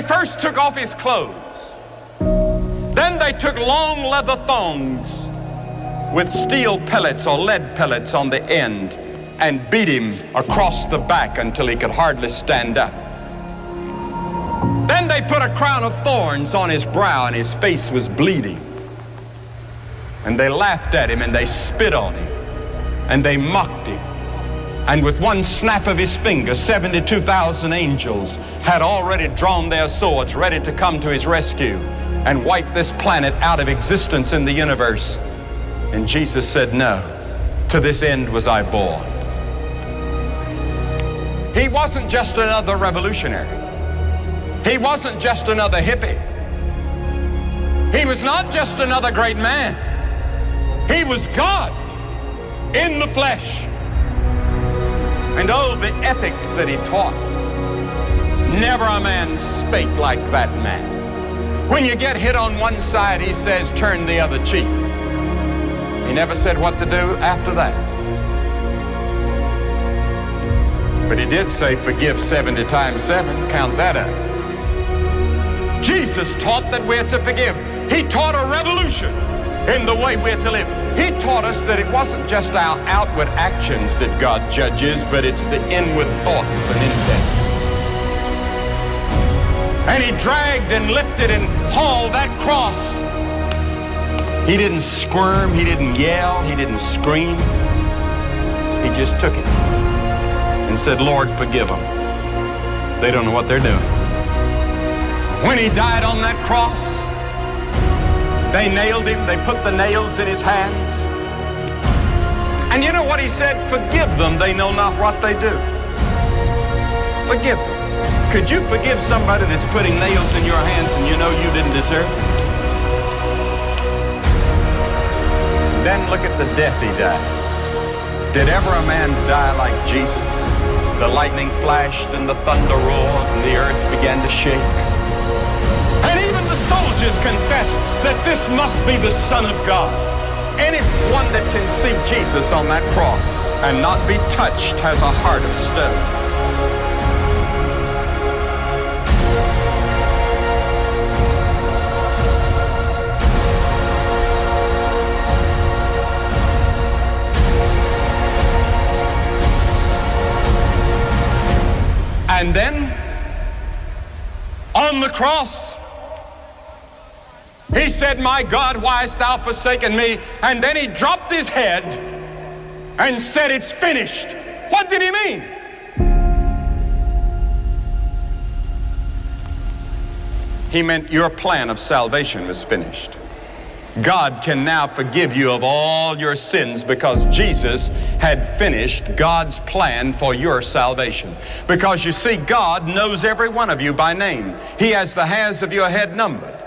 first took off his clothes. Then they took long leather thongs with steel pellets or lead pellets on the end and beat him across the back until he could hardly stand up. Then they put a crown of thorns on his brow and his face was bleeding. And they laughed at him and they spit on him and they mocked him. And with one snap of his finger, 72,000 angels had already drawn their swords ready to come to his rescue and wipe this planet out of existence in the universe. And Jesus said, no, to this end was I born. He wasn't just another revolutionary. He wasn't just another hippie. He was not just another great man. He was God in the flesh. And oh, the ethics that he taught. Never a man spake like that man. When you get hit on one side, he says, turn the other cheek. He never said what to do after that. But he did say, forgive 70 times 7. Count that up. Jesus taught that we're to forgive. He taught a revolution in the way we're to live. He taught us that it wasn't just our outward actions that God judges, but it's the inward thoughts and intents. And he dragged and lifted and hauled that cross. He didn't squirm, he didn't yell, he didn't scream. He just took it and said, Lord, forgive them. They don't know what they're doing. When he died on that cross, they nailed him, they put the nails in his hands. And you know what he said? Forgive them, they know not what they do. Forgive them. Could you forgive somebody that's putting nails in your hands and you know you didn't deserve it? Then look at the death he died. Did ever a man die like Jesus? The lightning flashed and the thunder roared and the earth began to shake. And even the soldiers confessed that this must be the Son of God. Anyone that can see Jesus on that cross and not be touched has a heart of stone. And then, on the cross, he said, my God, why hast thou forsaken me? And then he dropped his head and said, it's finished. What did he mean? He meant your plan of salvation was finished. God can now forgive you of all your sins because Jesus had finished God's plan for your salvation. Because you see, God knows every one of you by name. He has the hairs of your head numbered.